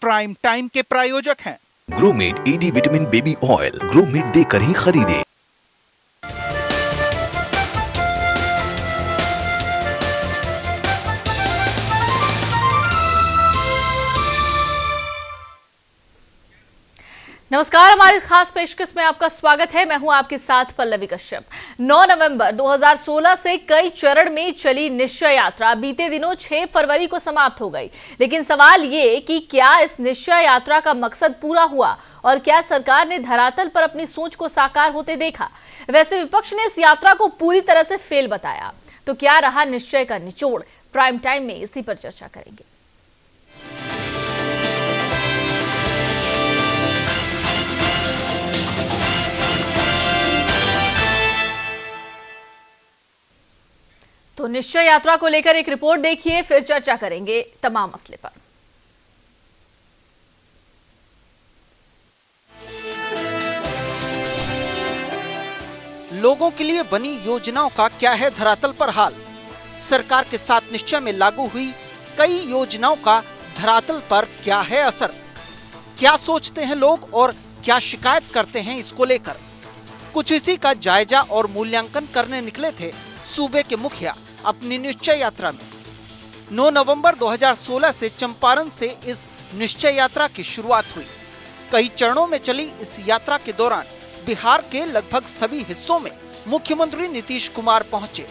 Prime time के प्रायोजक हैं grommet ED vitamin baby oil. Grommet देकर ही खरीदें। नमस्कार, हमारी खास पेशकश में आपका स्वागत है। मैं हूं आपके साथ पल्लवी कश्यप। 9 नवंबर 2016 से कई चरण में चली निश्चय यात्रा बीते दिनों 6 फरवरी को समाप्त हो गई। लेकिन सवाल ये कि क्या इस निश्चय यात्रा का मकसद पूरा हुआ और क्या सरकार ने धरातल पर अपनी सोच को साकार होते देखा? वैसे विपक्ष ने इस यात्रा को पूरी तरह से फेल बताया। तो क्या रहा निश्चय का निचोड़? प्राइम टाइम में इसी पर चर्चा करेंगे। तो निश्चय यात्रा को लेकर एक रिपोर्ट देखिए, फिर चर्चा करेंगे तमाम मसले पर। लोगों के लिए बनी योजनाओं का क्या है धरातल पर हाल? सरकार के साथ निश्चय में लागू हुई कई योजनाओं का धरातल पर क्या है असर? क्या सोचते हैं लोग और क्या शिकायत करते हैं इसको लेकर? कुछ इसी का जायजा और मूल्यांकन करने निकले थे सूबे के मुखिया अपनी निश्चय यात्रा में। 9 नवंबर 2016 से चंपारण से इस निश्चय यात्रा की शुरुआत हुई। कई चरणों में चली इस यात्रा के दौरान बिहार के लगभग सभी हिस्सों में मुख्यमंत्री नीतीश कुमार पहुंचे।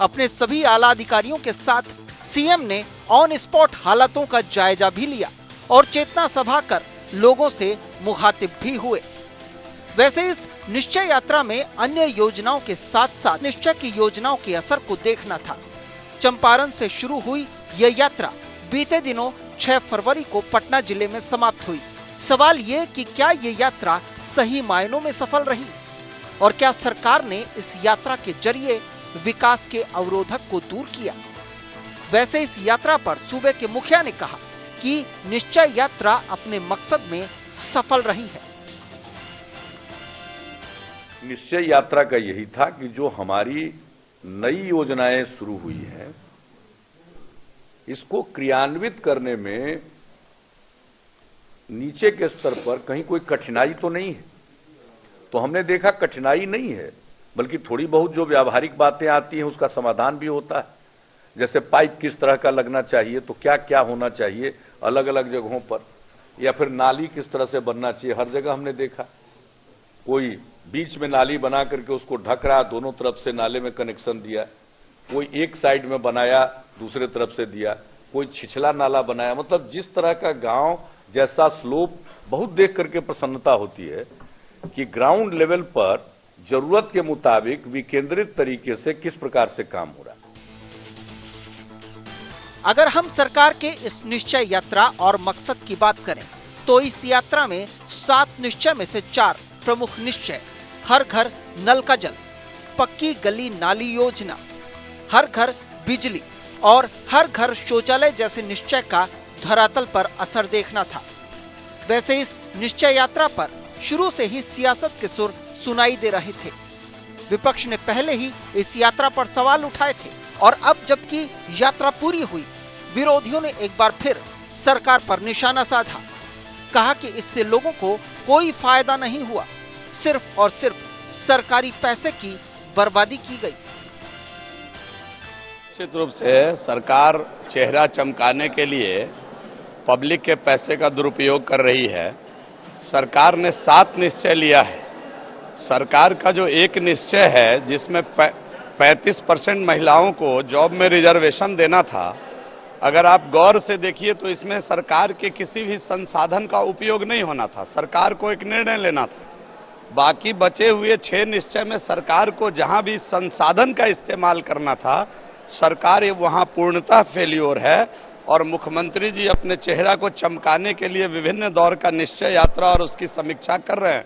अपने सभी आला अधिकारियों के साथ सीएम ने ऑन स्पॉट हालातों का जायजा भी लिया और चेतना सभा कर लोगों से मुखातिब भी हुए। वैसे इस निश्चय यात्रा में अन्य योजनाओं के साथ साथ निश्चय की योजनाओं के असर को देखना था। चंपारण से शुरू हुई यह यात्रा बीते दिनों 6 फरवरी को पटना जिले में समाप्त हुई। सवाल ये कि क्या ये यात्रा सही मायनों में सफल रही और क्या सरकार ने इस यात्रा के जरिए विकास के अवरोधक को दूर किया? वैसे इस यात्रा पर सूबे के मुखिया ने कहा कि निश्चय यात्रा अपने मकसद में सफल रही है। निश्चय यात्रा का यही था कि जो हमारी नई योजनाएं शुरू हुई हैं, इसको क्रियान्वित करने में नीचे के स्तर पर कहीं कोई कठिनाई तो नहीं है। तो हमने देखा कठिनाई नहीं है, बल्कि थोड़ी बहुत जो व्यावहारिक बातें आती हैं उसका समाधान भी होता है। जैसे पाइप किस तरह का लगना चाहिए, तो क्या क्या होना चाहिए अलग अलग जगहों पर, या फिर नाली किस तरह से बनना चाहिए। हर जगह हमने देखा कोई बीच में नाली बना करके उसको ढक रहा, दोनों तरफ से नाले में कनेक्शन दिया, कोई एक साइड में बनाया दूसरे तरफ से दिया, कोई छिछला नाला बनाया। मतलब जिस तरह का गांव जैसा स्लोप बहुत देख करके प्रसन्नता होती है कि ग्राउंड लेवल पर जरूरत के मुताबिक विकेंद्रित तरीके से किस प्रकार से काम हो रहा है। अगर हम सरकार के इस निश्चय यात्रा और मकसद की बात करें तो इस यात्रा में 7 निश्चय में से 4 प्रमुख निश्चय, हर घर नल का जल, पक्की गली नाली योजना, हर घर बिजली और हर घर शौचालय जैसे निश्चय का धरातल पर असर देखना था। वैसे इस निश्चय यात्रा पर शुरू से ही सियासत के सुर सुनाई दे रहे थे। विपक्ष ने पहले ही इस यात्रा पर सवाल उठाए थे और अब जबकि यात्रा पूरी हुई, विरोधियों ने एक बार फिर सरकार पर निशाना साधा। कहा कि इससे लोगों को कोई फायदा नहीं हुआ, सिर्फ और सिर्फ सरकारी पैसे की बर्बादी की गई। निश्चित रूप से सरकार चेहरा चमकाने के लिए पब्लिक के पैसे का दुरुपयोग कर रही है। सरकार ने 7 निश्चय लिया है। सरकार का जो एक निश्चय है जिसमें 35% महिलाओं को जॉब में रिजर्वेशन देना था, अगर आप गौर से देखिए तो इसमें सरकार के किसी भी संसाधन का उपयोग नहीं होना था। सरकार को एक निर्णय लेना था। बाकी बचे हुए 6 निश्चय में सरकार को जहां भी संसाधन का इस्तेमाल करना था, सरकार वहां पूर्णतः फेल्योर है और मुख्यमंत्री जी अपने चेहरा को चमकाने के लिए विभिन्न दौर का निश्चय यात्रा और उसकी समीक्षा कर रहे हैं।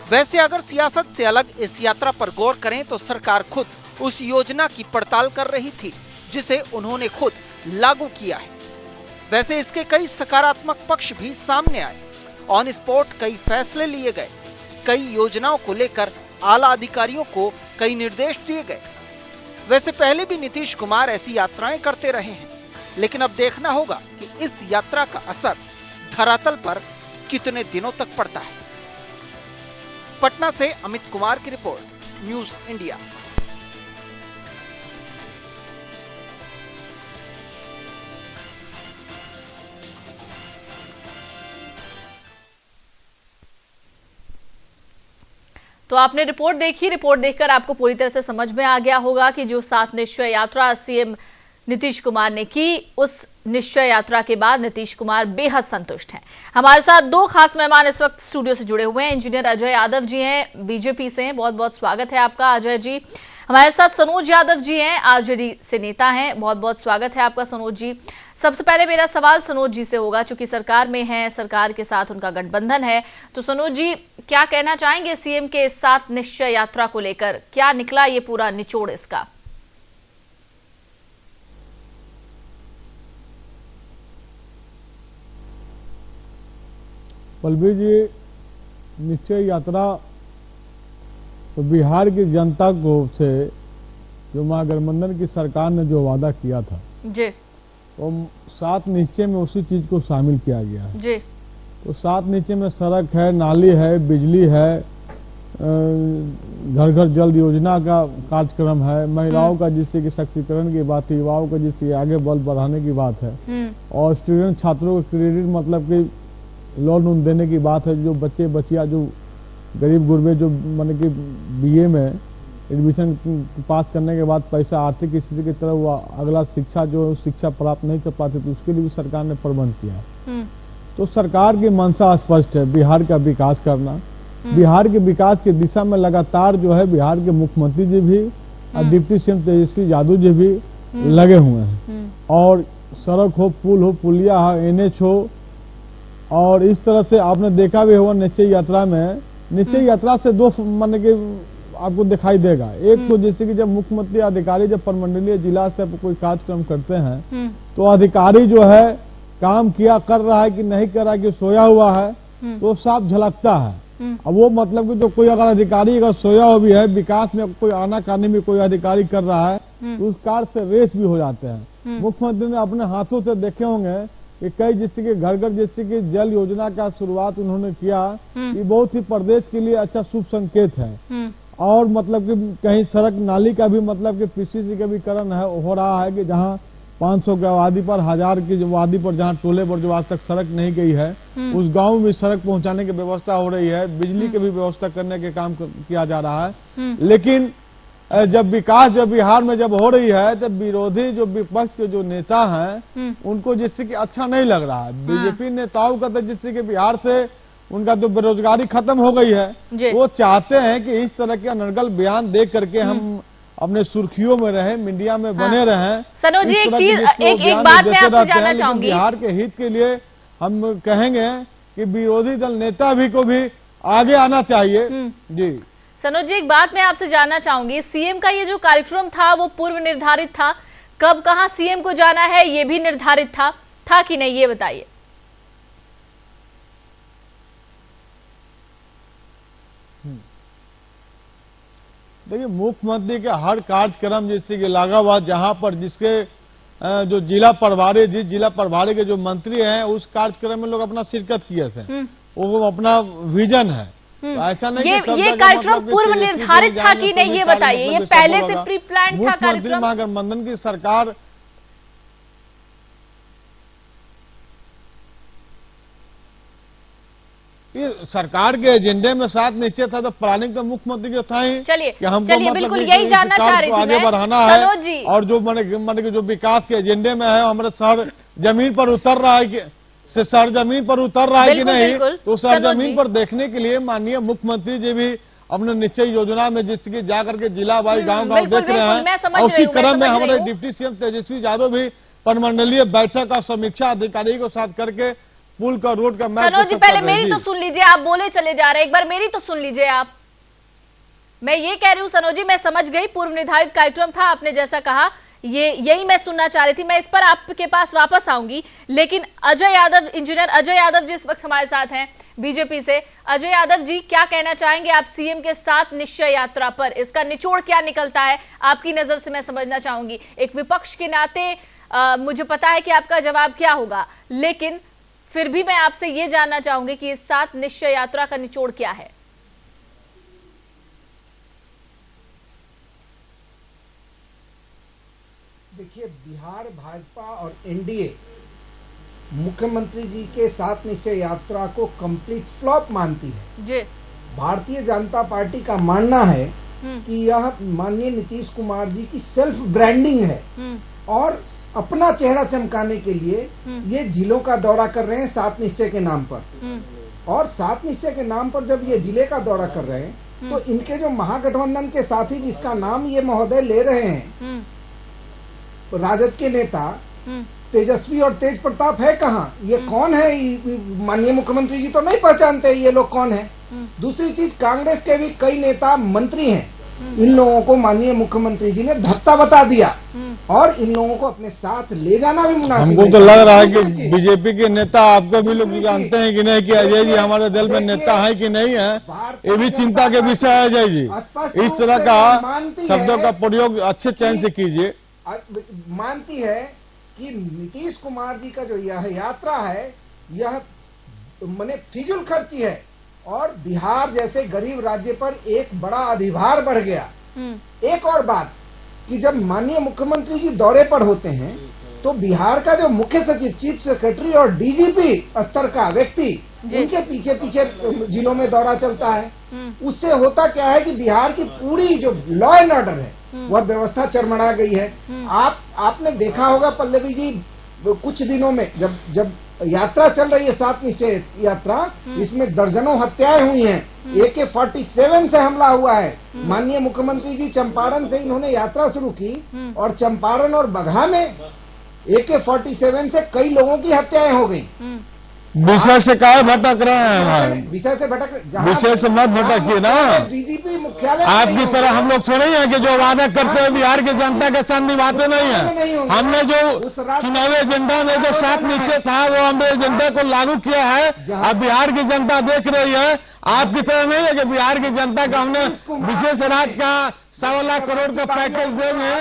वैसे अगर सियासत से अलग इस यात्रा पर गौर करें तो सरकार खुद उस योजना की पड़ताल कर रही थी जिसे उन्होंने खुद लागू किया है। वैसे इसके कई सकारात्मक पक्ष भी सामने आए ऑन स्पॉट कई फैसले लिए गए, कई योजनाओं को लेकर आला अधिकारियों को कई निर्देश दिए गए। वैसे पहले भी नीतीश कुमार ऐसी यात्राएं करते रहे हैं, लेकिन अब देखना होगा कि इस यात्रा का असर धरातल पर कितने दिनों तक पड़ता है। पटना से अमित कुमार की रिपोर्ट, न्यूज़ इंडिया। तो आपने रिपोर्ट देखी, रिपोर्ट देखकर आपको पूरी तरह से समझ में आ गया होगा कि जो 7 निश्चय यात्रा सीएम नीतीश कुमार ने की, उस निश्चय यात्रा के बाद नीतीश कुमार बेहद संतुष्ट हैं। हमारे साथ 2 खास मेहमान इस वक्त स्टूडियो से जुड़े हुए हैं। इंजीनियर अजय यादव जी हैं, बीजेपी से हैं, बहुत बहुत स्वागत है आपका अजय जी। हमारे साथ सनोज यादव जी हैं, आरजेडी से नेता हैं, बहुत बहुत स्वागत है आपका सनोज जी। सबसे पहले मेरा सवाल सनोज जी से होगा, चूंकि सरकार में है, सरकार के साथ उनका गठबंधन है, तो सनोज जी क्या कहना चाहेंगे सीएम के 7 निश्चय यात्रा को लेकर? क्या निकला ये पूरा निचोड़ इसका? पल्लवी जी, निश्चय यात्रा तो बिहार की जनता को से जो महागठबंधन की सरकार ने जो वादा किया था जी, वो 7 निश्चय में उसी चीज को शामिल किया गया है जी। तो 7 निश्चय में सड़क है, नाली है, बिजली है, घर घर जल योजना का कार्यक्रम है, महिलाओं का जिससे कि सशक्तिकरण की बात है, युवाओं का जिससे आगे बल बढ़ाने की बात है, और स्टूडेंट छात्रों को क्रेडिट मतलब कि लोन देने की बात है। जो बच्चे बच्चियां जो गरीब गुरबे जो मतलब कि बीए में एडमिशन पास करने के बाद पैसा आर्थिक स्थिति की तरह वो अगला शिक्षा जो शिक्षा प्राप्त नहीं कर पाते, तो उसके लिए भी सरकार ने प्रबंध किया है। तो सरकार की मंशा स्पष्ट है, बिहार का विकास करना। बिहार के विकास की दिशा में लगातार जो है बिहार के मुख्यमंत्री जी भी और डिप्टी सीएम तेजस्वी यादव जी भी लगे हुए हैं। और सड़क हो, पुल हो, पुलिया हो, NH हो, और इस तरह से आपने देखा भी होगा निश्चय यात्रा में, निश्चय यात्रा से 2 मान के आपको दिखाई देगा। एक तो जैसे कि जब मुख्यमंत्री अधिकारी जब प्रमंडलीय जिला से कोई कार्यक्रम करते हैं तो अधिकारी जो है काम किया कर रहा है कि नहीं कर रहा है, कि सोया हुआ है, तो साफ झलकता है। अब वो मतलब कि जो कोई अगर अधिकारी अगर सोया हुआ भी है, विकास में कोई आनाकानी में कोई अधिकारी कर रहा है, तो उस कार्य से रेस भी हो जाते हैं। मुख्यमंत्री ने अपने हाथों से देखे होंगे कि कई जैसे कि घर घर जैसे कि जल योजना का शुरुआत उन्होंने किया, ये बहुत ही प्रदेश के लिए अच्छा शुभ संकेत है। और मतलब कि कहीं सड़क नाली का भी मतलब कि PCC का भी करण है हो रहा है कि जहाँ 500 की आबादी पर 1000 की आबादी पर जहाँ टोले पर जो आज तक सड़क नहीं गई है, उस गांव में सड़क पहुंचाने की व्यवस्था हो रही है, बिजली की भी व्यवस्था करने के काम किया जा रहा है। लेकिन जब विकास जब बिहार में जब हो रही है, तब विरोधी जो विपक्ष के जो नेता हैं उनको जिससे कि अच्छा नहीं लग रहा है। बीजेपी नेताओं का तो जिससे कि बिहार से उनका तो बेरोजगारी खत्म हो गई है, वो चाहते हैं कि इस तरह के अनर्गल बयान दे करके हम अपने सुर्खियों में रहे, मीडिया में बने रहें। सनोज जी, एक चीज एक बात मैं आपसे जानना चाहूंगी, बिहार के हित के लिए हम कहेंगे कि विरोधी दल नेता भी को भी आगे आना चाहिए। जी सनोज जी, एक बात मैं आपसे जानना चाहूंगी, सीएम का ये जो कार्यक्रम था वो पूर्व निर्धारित था? कब कहां सीएम को जाना है ये भी निर्धारित था कि नहीं, ये बताइए। देखिए, मुख्यमंत्री के हर कार्यक्रम जैसे कि लागाबाद जहां पर जिसके जो जिला प्रभारी, जिस जिला प्रभारी के जो मंत्री हैं, उस कार्यक्रम में लोग अपना शिरकत किए थे, वो अपना विजन है। तो ऐसा नहीं ये कार्यक्रम पूर्व निर्धारित था कि नहीं, ये बताइए। ये पहले से प्री प्लान था कार्यक्रम? महागठबंधन की सरकार सरकार के एजेंडे में 7 निश्चय था, तो प्लानिंग तो मुख्यमंत्री जो था ही। चलिए बिल्कुल यही जानना चाह रही थी आगे बढ़ाना है। और जो मैंने जो विकास के एजेंडे में है, हमारे शहर जमीन पर उतर रहा है कि शहर जमीन पर उतर रहा है कि नहीं, तो शहर जमीन पर देखने के लिए माननीय मुख्यमंत्री जी भी अपने निश्चय योजना में जिसकी जाकर के जिला वाई गाँव गाँव देख रहे हैं। और उसी क्रम में हमारे डिप्टी सीएम तेजस्वी यादव भी प्रमंडलीय बैठक और समीक्षा अधिकारी को साथ करके पुल का रोड का मैप। सनोज जी, पहले मेरी तो सुन लीजिए, आप बोले चले जा रहे हैं, एक बार मेरी तो सुन लीजिए आप। मैं ये कह रही हूँ सनोज जी, मैं समझ गई पूर्व निर्धारित कार्यक्रम था, आपने जैसा कहा यही मैं सुनना चाह रही थी। मैं इस पर आपके पास वापस आऊंगी, लेकिन अजय यादव, इंजीनियर अजय यादव जी इस वक्त हमारे साथ हैं बीजेपी से। अजय यादव जी, क्या कहना चाहेंगे आप सीएम के साथ निश्चय यात्रा पर? इसका निचोड़ क्या निकलता है आपकी नजर से, मैं समझना चाहूंगी। एक विपक्ष के नाते मुझे पता है कि आपका जवाब क्या होगा, लेकिन फिर भी मैं आपसे ये जानना चाहूंगी कि इस साथ निश्चय यात्रा का निचोड़ क्या है? देखिए, बिहार भाजपा और एनडीए मुख्यमंत्री जी के साथ निश्चय यात्रा को कंप्लीट फ्लॉप मानती है जी। भारतीय जनता पार्टी का मानना है कि यह माननीय नीतीश कुमार जी की सेल्फ ब्रांडिंग है और अपना चेहरा चमकाने के लिए ये जिलों का दौरा कर रहे हैं सात निश्चय के नाम पर। और सात निश्चय के नाम पर जब ये जिले का दौरा कर रहे हैं तो इनके जो महागठबंधन के साथी जिसका नाम ये महोदय ले रहे हैं, राजद के नेता तेजस्वी और तेज प्रताप है कहाँ? ये कौन है? माननीय मुख्यमंत्री जी तो नहीं पहचानते ये लोग कौन है। दूसरी चीज, कांग्रेस के भी कई नेता मंत्री हैं, इन लोगों को माननीय मुख्यमंत्री जी ने धत्ता बता दिया और इन लोगों को अपने साथ ले जाना भी मुनासिब हमको तो लग रहा है कि बीजेपी के नेता आपको भी लोग जानते हैं कि नहीं कि अजय जी हमारे दल में नेता है कि नहीं है, ये भी चिंता के विषय है। अजय जी, इस तरह का शब्दों का प्रयोग अच्छे चयन से कीजिए। मानती है कि नीतीश कुमार जी का जो यह यात्रा है यह मने फिजूल खर्ची है और बिहार जैसे गरीब राज्य पर एक बड़ा अधिभार बढ़ गया। एक और बात कि जब माननीय मुख्यमंत्री जी दौरे पर होते हैं तो बिहार का जो मुख्य सचिव, चीफ सेक्रेटरी और डीजीपी स्तर का व्यक्ति उनके पीछे पीछे जिलों में दौरा चलता है। उससे होता क्या है कि बिहार की पूरी जो लॉ एंड ऑर्डर है वह व्यवस्था चरमरा गई है। आपने देखा होगा पल्लवी जी, कुछ दिनों में जब यात्रा चल रही है सात निश्चय यात्रा, इसमें दर्जनों हत्याएं हुई हैं, AK-47 से हमला हुआ है। माननीय मुख्यमंत्री जी चंपारण से इन्होंने यात्रा शुरू की और चंपारण और बगहा में AK-47 से कई लोगों की हत्याएं हो गई। विषय से काहे भटक रहे हैं भाई? विषय से भटक, विषय से मत भटकिए ना। डीजीपी मुख्यालय आपकी तरह हम लोग सुने हैं कि जो वादा करते हैं बिहार की जनता के साथ निभाते नहीं है। हमने जो चुनावी एजेंडा में जो सात निश्चय था वो हमने एजेंडा को लागू किया है। अब बिहार की जनता देख रही है। आपकी तरह नहीं है कि बिहार की जनता का हमने विशेष राज्य का 1.25 लाख करोड़ का पैकेज देंगे,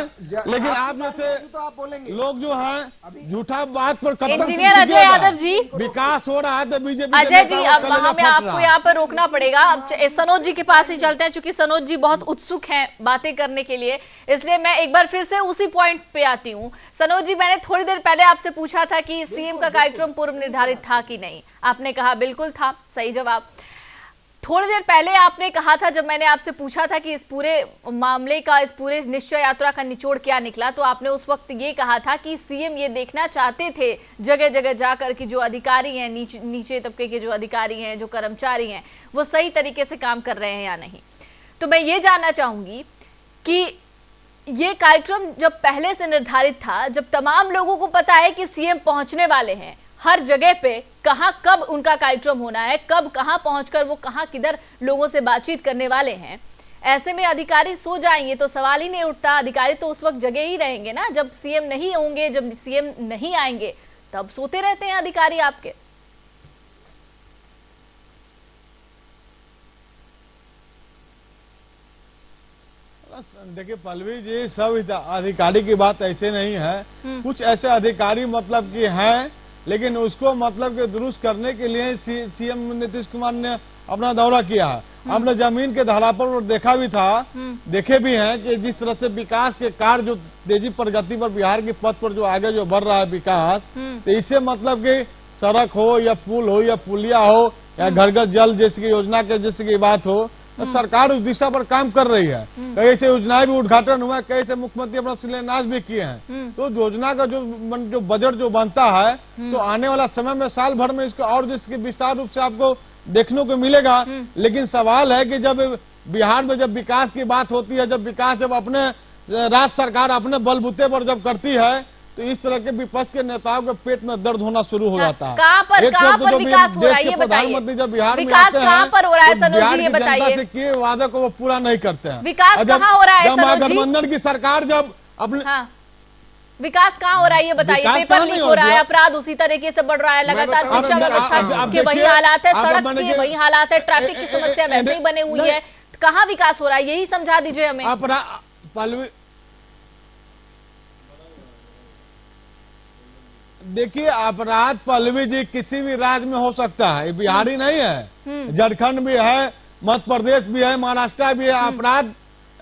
लेकिन आप जैसे लोग जो है झूठा बात पर इंजीनियर अजय यादव जी, विकास हो रहा है तो बीजेपी। अजय जी, अब हमें आपको यहाँ पर रोकना पड़ेगा। अब सनोज जी के पास ही चलते हैं, क्योंकि सनोज जी बहुत उत्सुक हैं बातें करने के लिए, इसलिए मैं एक बार फिर से उसी पॉइंट पे आती हूँ। सनोज जी, मैंने थोड़ी देर पहले आपसे पूछा था कि सीएम का कार्यक्रम पूर्व निर्धारित था कि नहीं। आपने कहा बिल्कुल था, सही जवाब। थोड़ी देर पहले आपने कहा था, जब मैंने आपसे पूछा था कि इस पूरे मामले का, इस पूरे निश्चय यात्रा का निचोड़ क्या निकला, तो आपने उस वक्त ये कहा था कि सीएम ये देखना चाहते थे जगह जगह जाकर कि जो अधिकारी हैं, नीचे तबके के जो अधिकारी हैं, जो कर्मचारी हैं, वो सही तरीके से काम कर रहे हैं या नहीं। तो मैं ये जानना चाहूंगी कि ये कार्यक्रम जब पहले से निर्धारित था, जब तमाम लोगों को पता है कि सीएम पहुंचने वाले हैं, हर जगह पे कहां कब उनका कार्यक्रम होना है, कब कहां पहुंचकर वो कहां किधर लोगों से बातचीत करने वाले हैं, ऐसे में अधिकारी सो जाएंगे तो सवाल ही नहीं उठता। अधिकारी तो उस वक्त जगह ही रहेंगे ना, जब सीएम नहीं होंगे, जब सीएम नहीं आएंगे तब सोते रहते हैं अधिकारी आपके। देखिए पल्लवी जी, सब अधिकारी की बात ऐसे नहीं है। कुछ ऐसे अधिकारी मतलब कि हैं, लेकिन उसको मतलब के दुरुस्त करने के लिए सीएम नीतीश कुमार ने अपना दौरा किया है। हमने जमीन के धारा पर देखा भी था, देखे भी हैं कि जिस तरह से विकास के कार्य जो तेजी प्रगति पर बिहार के पथ पर जो आगे जो बढ़ रहा है विकास, तो इससे मतलब कि सड़क हो या पुल हो या पुलिया हो या घर घर जल जैसी योजना के जैसे की बात हो, तो सरकार उस दिशा पर काम कर रही है। कई से योजनाएं भी उद्घाटन हुआ है, कई से मुख्यमंत्री अपना शिलान्यास भी किए हैं। तो योजना का जो बजट जो बनता है, तो आने वाला समय में साल भर में इसको और जिसकी विस्तार रूप से आपको देखने को मिलेगा। लेकिन सवाल है कि जब बिहार में जब विकास की बात होती है, जब विकास जब अपने राज्य सरकार अपने बलबूते पर जब करती है, तो इस तरह के विपक्ष के नेताओं के पेट में दर्द होना शुरू हो जाता है। कहां पर विकास हो रहा है ये बताइए। जब बिहार में विकास कहां पर हो रहा है सनोज जी, ये बताइए। किए वादे को वो पूरा नहीं करते हैं। विकास कहां हो रहा है सनोज जी? महागठबंधन की सरकार जब अपने विकास कहाँ हो रहा है ये बताइए। पेपर लीक हो रहा है, अपराध उसी तरीके से बढ़ रहा है लगातार, शिक्षा व्यवस्था के वही हालात है, सड़क के वही हालात है, ट्रैफिक की समस्या वैसे ही बने हुई है, कहाँ विकास हो रहा है यही समझा दीजिए हमें। देखिए, अपराध पल्लवी जी किसी भी राज्य में हो सकता है, बिहारी नहीं है, झारखंड भी है, मध्य प्रदेश भी है, महाराष्ट्र भी है। अपराध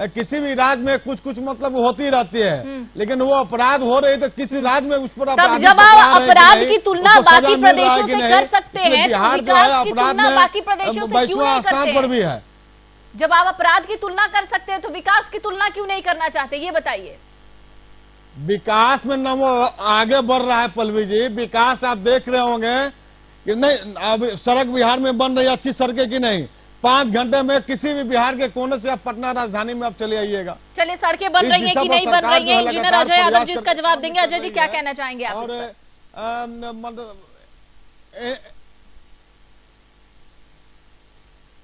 किसी भी राज्य में कुछ कुछ मतलब होती रहती है, लेकिन वो अपराध हो रहे तो किसी राज्य में उस पर तब जब आप अपराध की तुलना बाकी प्रदेशों से कर सकते हैं तो विकास की तुलना बाकी प्रदेशों से क्यों नहीं करते हैं? जब आप अपराध की तुलना कर सकते हैं तो विकास की तुलना क्यों नहीं करना चाहते, ये बताइए। विकास में न वो आगे बढ़ रहा है पल्लवी जी। विकास आप देख रहे होंगे कि नहीं, अब सड़क बिहार में बन रही है, अच्छी सड़कें की नहीं। 5 घंटे में किसी भी बिहार के कोने से आप पटना राजधानी में आप चले आइएगा। चलिए, सड़कें बन रही हैं कि नहीं बन रही हैं, इंजीनियर अजय यादव जी इसका जवाब देंगे। अजय जी, क्या कहना चाहेंगे आप इस पर?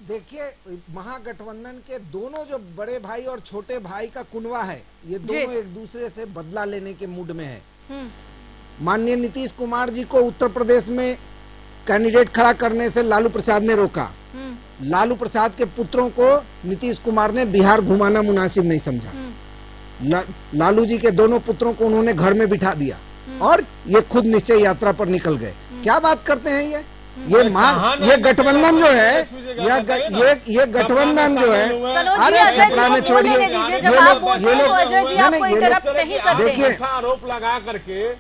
देखिए, महागठबंधन के दोनों जो बड़े भाई और छोटे भाई का कुनवा है, ये दोनों एक दूसरे से बदला लेने के मूड में है। माननीय नीतीश कुमार जी को उत्तर प्रदेश में कैंडिडेट खड़ा करने से लालू प्रसाद ने रोका। लालू प्रसाद के पुत्रों को नीतीश कुमार ने बिहार घुमाना मुनासिब नहीं समझा। लालू जी के दोनों पुत्रों को उन्होंने घर में बिठा दिया और ये खुद निश्चय यात्रा पर निकल गए। क्या बात करते हैं ये गठबंधन जो है, ये गठबंधन जो है। सनोज जी, अजय जी को बोलने दीजिए, जब आप बोलते हैं तो अजय जी आपको इंटरप्ट नहीं करते हैं। आरोप लगा करके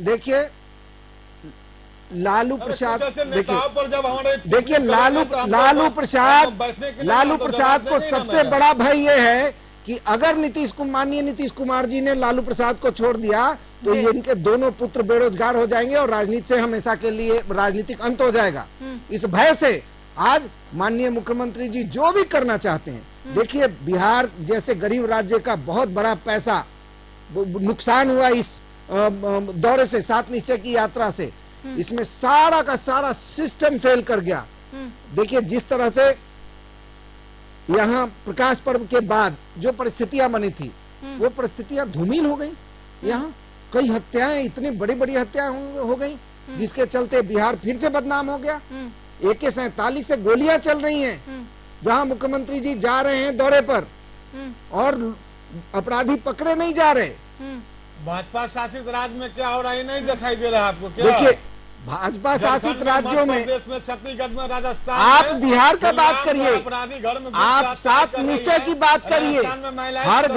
देखिए लालू प्रसाद, देखिए लालू प्रसाद को सबसे बड़ा भय ये है कि अगर माननीय नीतीश कुमार जी ने लालू प्रसाद को छोड़ दिया तो ये इनके दोनों पुत्र बेरोजगार हो जाएंगे और राजनीति से हमेशा के लिए राजनीतिक अंत हो जाएगा। इस भय से आज माननीय मुख्यमंत्री जी जो भी करना चाहते हैं, देखिए बिहार जैसे गरीब राज्य का बहुत बड़ा पैसा नुकसान हुआ इस दौरे से, 7 निश्चय की यात्रा से। इसमें सारा का सारा सिस्टम फेल कर गया। देखिए जिस तरह से यहाँ प्रकाश पर्व के बाद जो परिस्थितियां बनी थी, वो परिस्थितियां धूमिल हो गई। यहाँ कई हत्याएं, इतनी बड़ी बड़ी हत्याएं हो गई, जिसके चलते बिहार फिर से बदनाम हो गया। AK-47 से गोलियां चल रही हैं, जहां मुख्यमंत्री जी जा रहे हैं दौरे पर और अपराधी पकड़े नहीं जा रहे। भाजपा शासित राज्य में क्या हो रहा है नहीं दिखाई दे रहा है आपको? क्या देखिए, भाजपा शासित राज्यों में, छत्तीसगढ़ में, राजस्थान, आप बिहार का बात करिए, आप 7 निश्चय की बात करिए, हर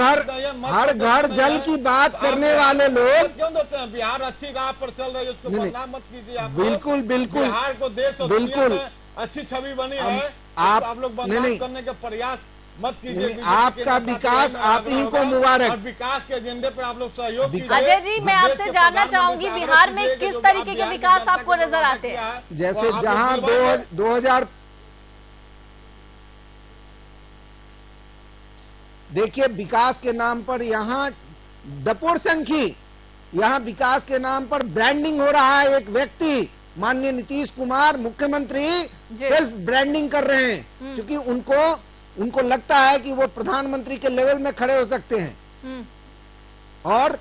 घर जल की बात करने वाले लोग क्यों देते हैं? बिहार अच्छी राह पर चल रही है, उसको बदनाम मत कीजिए आप। बिल्कुल बिहार को देश और दुनिया में अच्छी छवि बनी है, आप लोग बदनाम करने के प्रयास मत कीजिए। आपका विकास आप ही को मुबारक। और विकास के एजेंडे पे आप लोग सहयोग कीजिए। अजय जी, मैं आपसे जानना चाहूंगी, बिहार में किस तरीके के विकास आपको नजर आते हैं? जैसे जहां 2000 देखिए विकास के नाम पर यहाँ दपोर संखी, यहाँ विकास के नाम पर ब्रांडिंग हो रहा है। एक व्यक्ति माननीय नीतीश कुमार मुख्यमंत्री सेल्फ ब्रांडिंग कर रहे हैं, क्योंकि उनको लगता है कि वो प्रधानमंत्री के लेवल में खड़े हो सकते हैं। और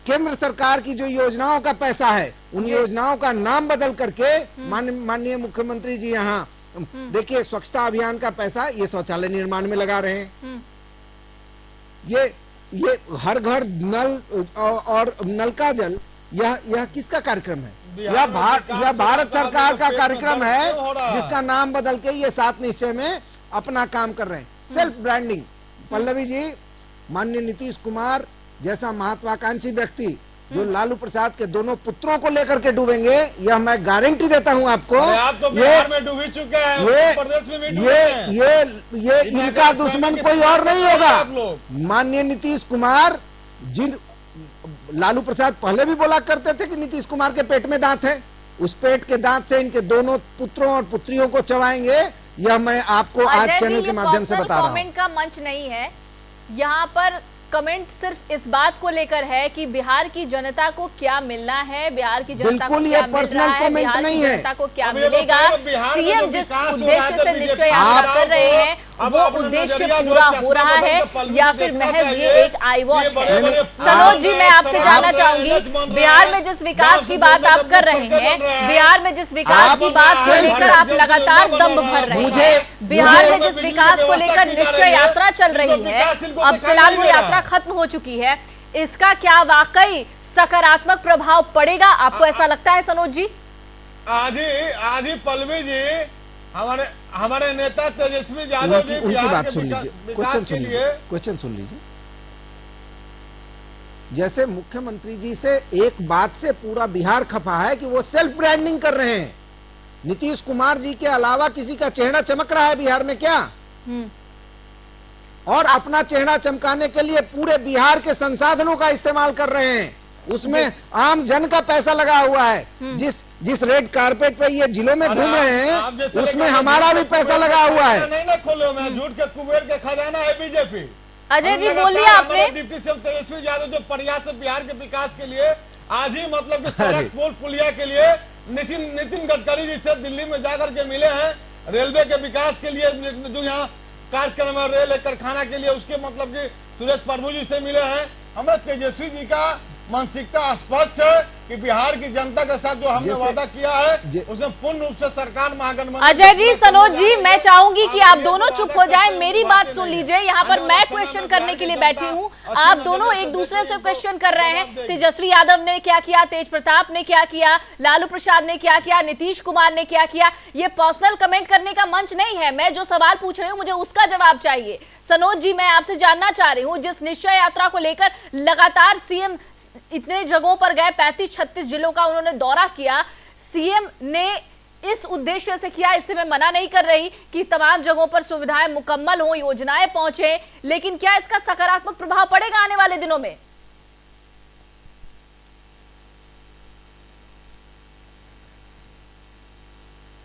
केंद्र सरकार की जो योजनाओं का पैसा है, उन योजनाओं का नाम बदल करके माननीय मुख्यमंत्री जी यहाँ देखिए स्वच्छता अभियान का पैसा ये शौचालय निर्माण में लगा रहे हैं। ये हर घर नल और नल का जल, यह किसका कार्यक्रम है? यह भारत सरकार का कार्यक्रम है, जिसका नाम बदल के ये 7 निश्चय में अपना काम कर रहे हैं। Self branding. पल्लवी जी, माननीय नीतीश कुमार जैसा महत्वाकांक्षी व्यक्ति जो लालू प्रसाद के दोनों पुत्रों को लेकर के डूबेंगे, यह मैं गारंटी देता हूं आपको। आप तो बिहार में डूब ही चुके हैं, प्रदेश में भी डूबे हैं। ये इनका दुश्मन कोई और नहीं होगा। माननीय नीतीश कुमार, जिन लालू प्रसाद पहले भी बोला करते थे कि नीतीश कुमार के पेट में दांत है, उस पेट के दांत से इनके दोनों पुत्रों और पुत्रियों को चबाएंगे। यह मैं आपको आज चैनल के माध्यम से बता रहा हूँ। कमेंट का मंच नहीं है यहाँ पर। कमेंट सिर्फ इस बात को लेकर है कि बिहार की जनता को क्या मिलना है, बिहार की जनता को क्या मिल रहा है, बिहार की जनता को क्या मिलेगा। सीएम जिस उद्देश्य से निश्चय यात्रा कर रहे हैं वो उद्देश्य पूरा हो रहा है या फिर महज ये एक आई वॉश है। सनोज जी, मैं आपसे जानना चाहूंगी, बिहार में जिस विकास की बात आप कर रहे हैं, बिहार में जिस विकास की बात को लेकर आप लगातार दम भर रहे हैं, बिहार में जिस विकास को लेकर निश्चय यात्रा चल रही है, अब फिलहाल वो यात्रा खत्म हो चुकी है, इसका क्या वाकई सकारात्मक प्रभाव पड़ेगा, आपको ऐसा लगता है सनोज जी? आदि पल्लवी जी, हमारे नेता तेजस्वी यादव जी बिहार के विकास के लिए क्वेश्चन सुन लीजिए। जैसे मुख्यमंत्री जी से एक बात से पूरा बिहार खफा है कि वो सेल्फ ब्रांडिंग कर रहे हैं। नीतीश कुमार जी के अलावा किसी का चेहरा चमक रहा है बिहार में क्या? और अपना चेहरा चमकाने के लिए पूरे बिहार के संसाधनों का इस्तेमाल कर रहे हैं, उसमें आम जन का पैसा लगा हुआ है। जिस रेड कारपेट पे ये जिलों में घूम रहे हैं उसमें हमारा भी पैसा लगा हुआ है। नहीं खोलो, मैं झूठ के कुबेर के खजाना है बीजेपी। अजय जी बोलिए आपने। डिप्टी सीएम तेजस्वी यादव जो प्रयास है बिहार के विकास के लिए, आज ही मतलब कि सड़क पुल पुलिया के लिए नितिन गडकरी जी से दिल्ली में जाकर के मिले हैं। रेलवे के विकास के लिए जो यहाँ कार्यक्रम है, रेल कारखाना के लिए उसके मतलब कि सुरेश प्रभु जी से मिले हैं। हमारे तेजस्वी जी का मानसिकता स्पष्ट है कि बिहार की जनता के साथ जो हमने वादा किया है उसमें पूर्ण रूप से सरकार महागठबंधन। अजय जी, सनोज जी, मैं चाहूंगी कि आप दोनों चुप हो जाएं, मेरी बात सुन लीजिए। यहाँ पर मैं क्वेश्चन करने के लिए बैठी हूँ, आप दोनों एक दूसरे से क्वेश्चन कर रहे हैं। तेजस्वी यादव ने क्या किया, तेज प्रताप ने क्या किया, लालू प्रसाद ने क्या किया, नीतीश कुमार ने क्या किया। ये पर्सनल कमेंट करने का मंच नहीं है। मैं जो सवाल पूछ रही हूँ मुझे उसका जवाब चाहिए। सनोज जी, मैं आपसे जानना चाह रही हूँ, जिस निश्चय यात्रा को लेकर लगातार सीएम इतने जगहों पर गए, 35-36 जिलों का उन्होंने दौरा किया, सीएम ने इस उद्देश्य से किया, इससे मैं मना नहीं कर रही कि तमाम जगहों पर सुविधाएं मुकम्मल हो, योजनाएं पहुंचे, लेकिन क्या इसका सकारात्मक प्रभाव पड़ेगा आने वाले दिनों में?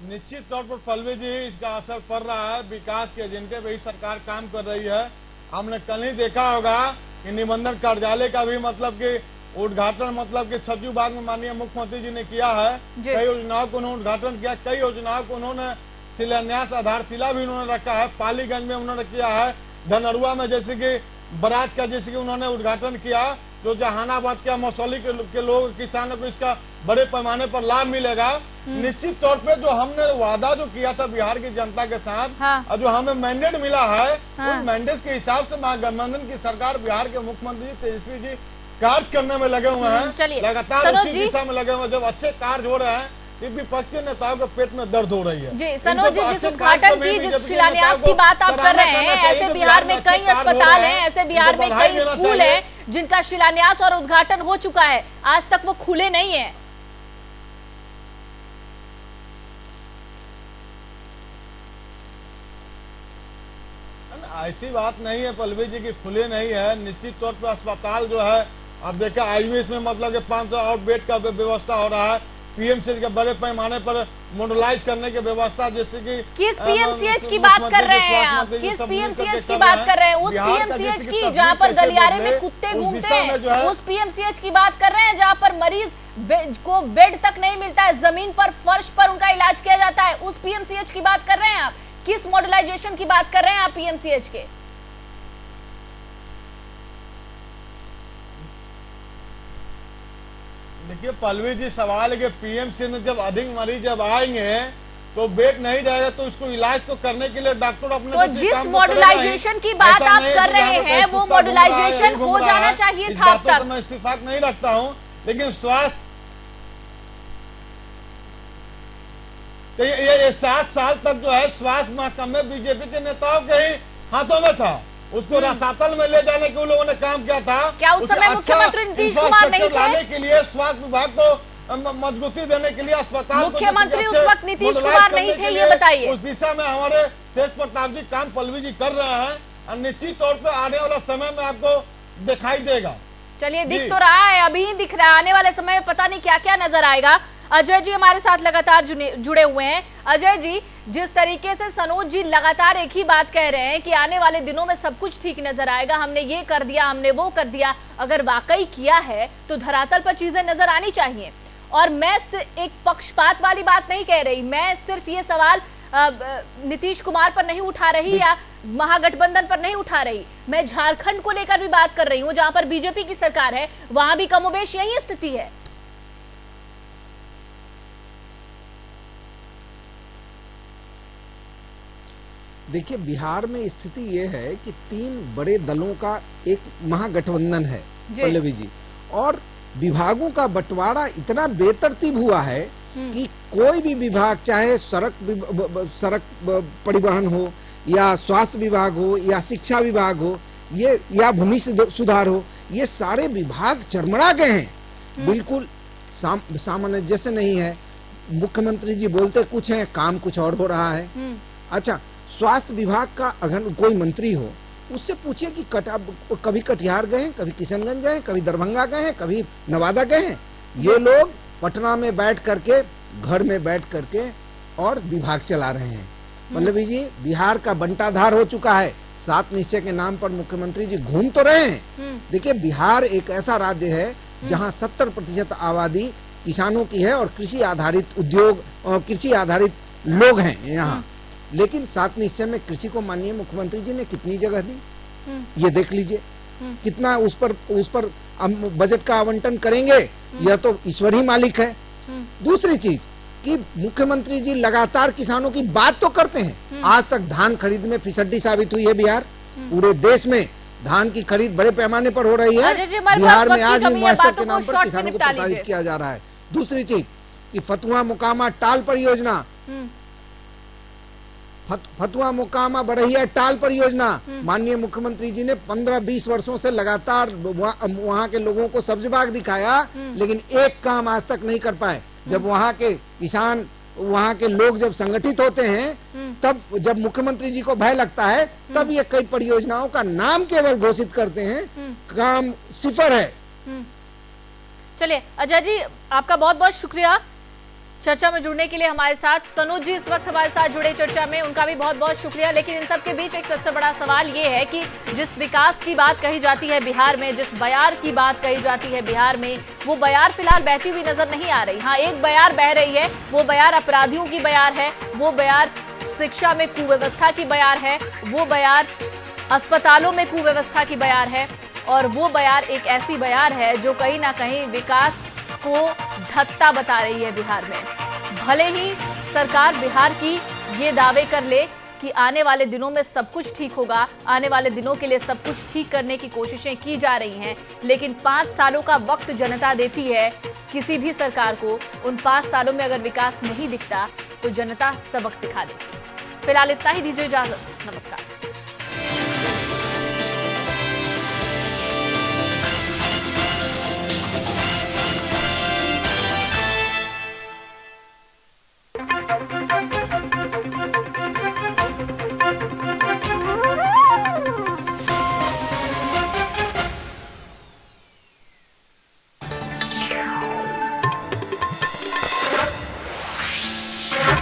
निश्चित तौर पर पल्लवी जी इसका असर पड़ रहा है। विकास के एजेंडे पे ही सरकार काम कर रही है। हमने कल ही देखा होगा कि निबंधन कार्यालय का भी मतलब कि उद्घाटन मतलब कि सचिव बाग में माननीय मुख्यमंत्री जी ने किया है। कई योजनाओं को उन्होंने उद्घाटन किया, कई योजनाओं को उन्होंने शिलान्यास आधारशिला भी उन्होंने रखा है। पालीगंज में उन्होंने किया है, धनरुआ में जैसे कि बराज का जैसे कि उन्होंने उद्घाटन किया, जो जहानाबाद के मसौली के लोग किसानों को इसका बड़े पैमाने पर लाभ मिलेगा। निश्चित तौर पे जो हमने वादा जो किया था बिहार की जनता के साथ और जो हमें मैंडेट मिला है, उस मैंडेट के हिसाब से महागठबंधन की सरकार, बिहार के मुख्यमंत्री तेजस्वी जी कार्य करने में लगे हुए हैं, लगातार उसी दिशा में लगे हुए हैं। जब अच्छे कार्य हो रहे हैं, विपक्षी नेताओं के पेट में दर्द हो रही है। जी सनोज जी, जिस उद्घाटन की, जिस शिलान्यास की बात आप कर रहे हैं, ऐसे बिहार में कई अस्पताल हैं, ऐसे बिहार में कई स्कूल हैं जिनका शिलान्यास और उद्घाटन हो चुका है, आज तक वो खुले नहीं है। ऐसी बात नहीं है पल्लवी जी की खुले नहीं है। निश्चित तौर पर अस्पताल जो है, अब देखा आईवीएस में मतलब कि 500 और बेड का व्यवस्था हो रहा है। पीएमसीएच के बड़े पैमाने पर मॉडलाइज करने की व्यवस्था, जैसे कि किस पीएमसीएच की बात कर रहे हैं आप? किस पीएमसीएच की बात कर रहे हैं? उस पीएमसीएच की जहां पर गलियारे में कुत्ते घूमते हैं, उस पीएमसीएच की बात कर रहे हैं जहां पर मरीज को बेड तक नहीं मिलता है, जमीन पर फर्श पर उनका इलाज किया जाता है, उस पीएमसीएच की बात कर रहे हैं आप? किस मॉडलाइजेशन की बात कर रहे हैं आप पीएमसीएच के? देखिए पल्लवी जी, सवाल है कि पीएमसी में जब अधिक मरीज जब आएंगे तो बेड नहीं रहेगा तो उसको इलाज तो करने के लिए डॉक्टर अपने तो जिस मॉडलाइजेशन की बात आप कर रहे हैं वो मॉडलाइजेशन हो जाना चाहिए था अब तक। मैं इस्तीफा नहीं रखता हूँ, लेकिन स्वास्थ्य तो ये 7 साल तक जो है स्वास्थ्य महकमे बीजेपी के नेताओं के ही हाथों में था। उसको रसातल में ले जाने के उन लोगों ने काम किया था। क्या उस समय मुख्यमंत्री नीतीश कुमार नहीं थे? के लिए स्वास्थ्य विभाग को मजबूती देने के लिए अस्पताल, मुख्यमंत्री उस वक्त नीतीश कुमार नहीं थे, ये बताइए। उस दिशा में हमारे तेज प्रताप जी काम पल्लवी जी कर रहे हैं और निश्चित तौर पर आने वाला समय में आपको दिखाई देगा। चलिए, दिख तो रहा है, अभी दिख रहा है, आने वाले समय में पता नहीं क्या क्या नजर आएगा। अजय जी हमारे साथ लगातार जुड़े हुए हैं। अजय जी, जिस तरीके से सनोज जी लगातार एक ही बात कह रहे हैं कि आने वाले दिनों में सब कुछ ठीक नजर आएगा, हमने ये कर दिया, हमने वो कर दिया, अगर वाकई किया है तो धरातल पर चीजें नजर आनी चाहिए। और मैं एक पक्षपात वाली बात नहीं कह रही, मैं सिर्फ ये सवाल नीतीश कुमार पर नहीं उठा रही या महागठबंधन पर नहीं उठा रही, मैं झारखंड को लेकर भी बात कर रही हूं, जहां पर बीजेपी की सरकार है, वहां भी कमोबेश यही स्थिति है। देखिए, बिहार में स्थिति ये है कि 3 बड़े दलों का एक महागठबंधन है पल्लवी जी, और विभागों का बंटवारा इतना बेतरतीब हुआ है कि कोई भी विभाग, चाहे सड़क परिवहन हो या स्वास्थ्य विभाग हो या शिक्षा विभाग हो, ये या भूमि सुधार हो, ये सारे विभाग चरमरा गए हैं। बिल्कुल सामंजस्य नहीं है। मुख्यमंत्री जी बोलते कुछ है, काम कुछ और हो रहा है। अच्छा, स्वास्थ्य विभाग का अगर कोई मंत्री हो, उससे पूछिए कि कभी कटिहार गए, कभी किशनगंज गए, कभी दरभंगा गए, कभी नवादा गए हैं। ये लोग पटना में बैठ करके, घर में बैठ करके और विभाग चला रहे हैं। पल्लवी जी, बिहार का बंटाधार हो चुका है। 7 निश्चय के नाम पर मुख्यमंत्री जी घूम तो रहे हैं। देखिए, बिहार एक ऐसा राज्य है जहां 70% आबादी किसानों की है और कृषि आधारित उद्योग और कृषि आधारित लोग हैं यहाँ। लेकिन 7 निश्चय में कृषि को माननीय मुख्यमंत्री जी ने कितनी जगह दी, ये देख लीजिए। कितना उस पर बजट का आवंटन करेंगे, यह तो ईश्वर ही मालिक है। दूसरी चीज कि मुख्यमंत्री जी लगातार किसानों की बात तो करते हैं। आज तक धान खरीद में फिसड्डी साबित हुई है बिहार। पूरे देश में धान की खरीद बड़े पैमाने पर हो रही है। बिहार में आज भी मॉइस्चर के नाम पर किसानों को प्रताड़ित किया जा रहा है। दूसरी चीज कि फतुहा मोकामा टाल परियोजना, फतुहा मोकामा बड़हिया टाल परियोजना, माननीय मुख्यमंत्री जी ने 15-20 वर्षों से लगातार वहाँ के लोगों को सब्ज बाग दिखाया, लेकिन एक काम आज तक नहीं कर पाए। जब वहाँ के किसान, वहाँ के लोग जब संगठित होते हैं, तब जब मुख्यमंत्री जी को भय लगता है, तब ये कई परियोजनाओं का नाम केवल घोषित करते हैं, काम सिफर है। चलिए अजय जी, आपका बहुत बहुत शुक्रिया चर्चा में जुड़ने के लिए हमारे साथ। सनोज जी इस वक्त हमारे साथ जुड़े चर्चा में, उनका भी बहुत बहुत शुक्रिया। लेकिन इन सब के बीच एक सबसे बड़ा सवाल ये है कि जिस विकास की बात कही जाती है बिहार में, जिस बयार की बात कही जाती है बिहार में, वो बयार फिलहाल बहती हुई नजर नहीं आ रही। हाँ, एक बयार बह रही है, वो बयार अपराधियों की बयार है, वो बयार शिक्षा में कुव्यवस्था की बयार है, वो बयार अस्पतालों में कुव्यवस्था की बयार है, और वो बयार एक ऐसी बयार है जो कहीं ना कहीं विकास को धत्ता बता रही है बिहार में। भले ही सरकार बिहार की ये दावे कर ले कि आने वाले दिनों में सब कुछ ठीक होगा, आने वाले दिनों के लिए सब कुछ ठीक करने की कोशिशें की जा रही हैं, लेकिन 5 सालों का वक्त जनता देती है किसी भी सरकार को। उन 5 सालों में अगर विकास नहीं दिखता तो जनता सबक सिखा देती है। फिलहाल इतना ही, दीजिए इजाजत, नमस्कार।